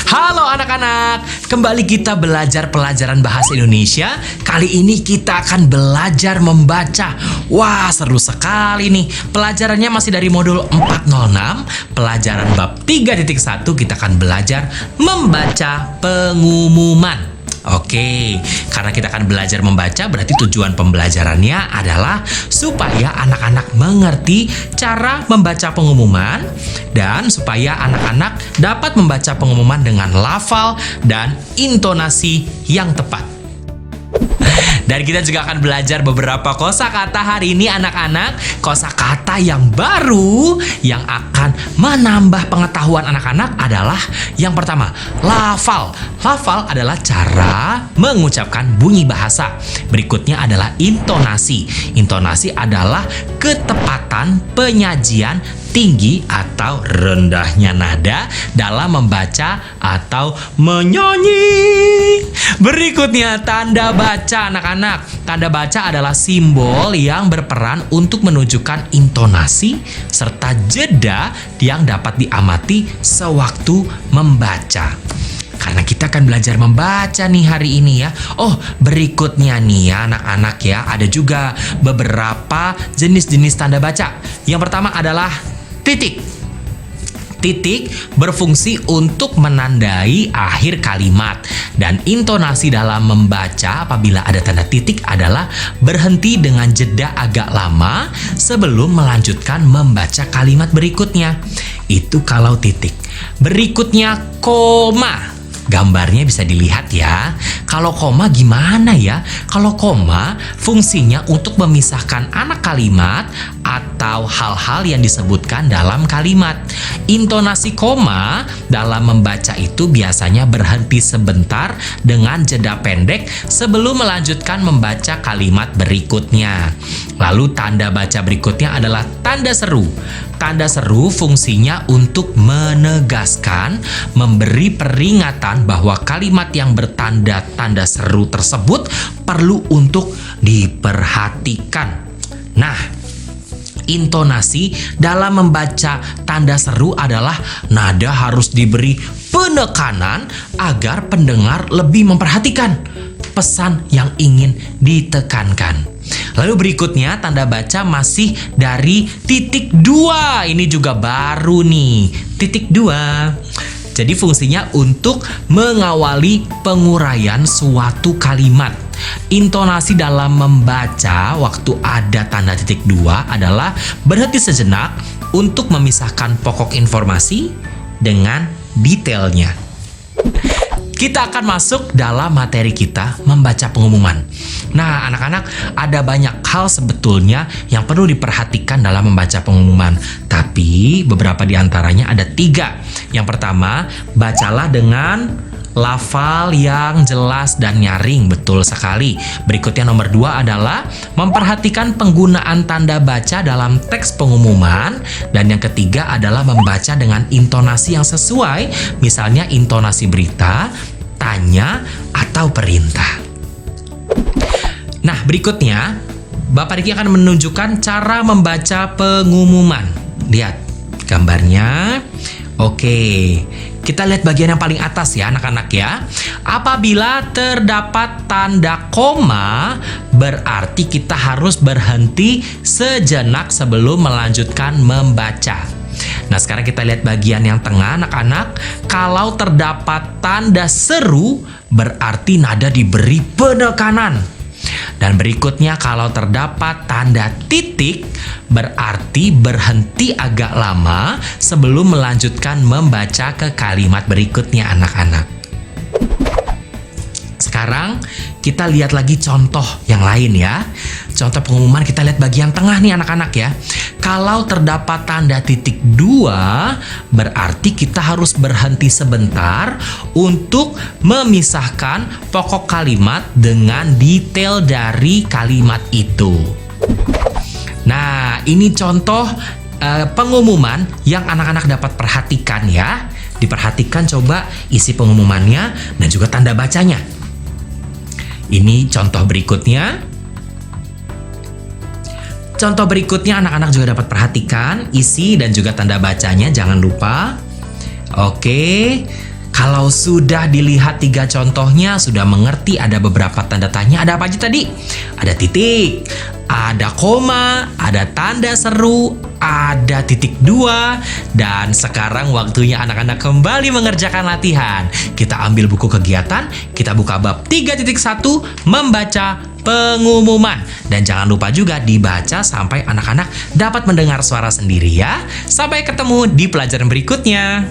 Halo anak-anak, kembali kita belajar pelajaran bahasa Indonesia. Kali ini kita akan belajar membaca. Wah, seru sekali nih. Pelajarannya masih dari modul 406. Pelajaran bab 3.1 kita akan belajar membaca pengumuman. Oke, karena kita akan belajar membaca, berarti tujuan pembelajarannya adalah supaya anak-anak mengerti cara membaca pengumuman dan supaya anak-anak dapat membaca pengumuman dengan lafal dan intonasi yang tepat. Dan kita juga akan belajar beberapa kosakata hari ini anak-anak. Kosakata yang baru yang akan menambah pengetahuan anak-anak adalah yang pertama, lafal. Lafal adalah cara mengucapkan bunyi bahasa. Berikutnya adalah intonasi. Intonasi adalah ketepatan penyajian tinggi atau rendahnya nada dalam membaca atau menyanyi. Berikutnya tanda baca anak-anak. Tanda baca adalah simbol yang berperan untuk menunjukkan intonasi serta jeda yang dapat diamati sewaktu membaca. Karena kita akan belajar membaca nih hari ini ya. Oh, berikutnya nih ya anak-anak ya, ada juga beberapa jenis-jenis tanda baca. Yang pertama adalah titik. Titik berfungsi untuk menandai akhir kalimat. Dan intonasi dalam membaca apabila ada tanda titik adalah berhenti dengan jeda agak lama sebelum melanjutkan membaca kalimat berikutnya. Itu kalau titik. Berikutnya koma. Gambarnya bisa dilihat ya. Kalau koma gimana ya? Kalau koma fungsinya untuk memisahkan anak kalimat atau hal-hal yang disebutkan dalam kalimat. Intonasi koma dalam membaca itu biasanya berhenti sebentar dengan jeda pendek sebelum melanjutkan membaca kalimat berikutnya. Lalu tanda baca berikutnya adalah tanda seru. Tanda seru fungsinya untuk menegaskan, memberi peringatan bahwa kalimat yang bertanda tanda seru tersebut perlu untuk diperhatikan. Nah, intonasi dalam membaca tanda seru adalah nada harus diberi penekanan agar pendengar lebih memperhatikan pesan yang ingin ditekankan. Lalu berikutnya tanda baca masih dari titik 2. Ini juga baru nih. Titik 2. Jadi fungsinya untuk mengawali penguraian suatu kalimat. Intonasi dalam membaca waktu ada tanda titik 2 adalah berhenti sejenak untuk memisahkan pokok informasi dengan detailnya. Kita akan masuk dalam materi kita membaca pengumuman. Nah, anak-anak, ada banyak hal sebetulnya yang perlu diperhatikan dalam membaca pengumuman. Tapi beberapa di antaranya ada 3. Yang pertama, bacalah dengan lafal yang jelas dan nyaring. Betul sekali. Berikutnya nomor 2 adalah memperhatikan penggunaan tanda baca dalam teks pengumuman. Dan yang ketiga adalah membaca dengan intonasi yang sesuai. Misalnya intonasi berita, tanya, atau perintah. Nah, berikutnya Bapak Riki akan menunjukkan cara membaca pengumuman. Lihat gambarnya. Oke, kita lihat bagian yang paling atas ya anak-anak ya. Apabila terdapat tanda koma, berarti kita harus berhenti sejenak sebelum melanjutkan membaca. Nah, sekarang kita lihat bagian yang tengah anak-anak. Kalau terdapat tanda seru, berarti nada diberi penekanan. Dan berikutnya kalau terdapat tanda titik, berarti berhenti agak lama sebelum melanjutkan membaca ke kalimat berikutnya anak-anak. Sekarang kita lihat lagi contoh yang lain ya. contoh pengumuman kita lihat bagian tengah nih anak-anak ya. Kalau terdapat tanda titik 2, berarti kita harus berhenti sebentar untuk memisahkan pokok kalimat dengan detail dari kalimat itu. Nah, ini contoh pengumuman yang anak-anak dapat perhatikan ya. Diperhatikan coba isi pengumumannya dan juga tanda bacanya. Ini contoh berikutnya. Contoh berikutnya anak-anak juga dapat perhatikan isi dan juga tanda bacanya, jangan lupa. Oke, kalau sudah dilihat 3 contohnya, sudah mengerti ada beberapa tanda tanya. Ada apa aja tadi? Ada titik, ada koma, ada tanda seru, ada titik 2, dan sekarang waktunya anak-anak kembali mengerjakan latihan. Kita ambil buku kegiatan, kita buka bab 3.1, membaca pengumuman. Dan jangan lupa juga dibaca sampai anak-anak dapat mendengar suara sendiri ya. Sampai ketemu di pelajaran berikutnya.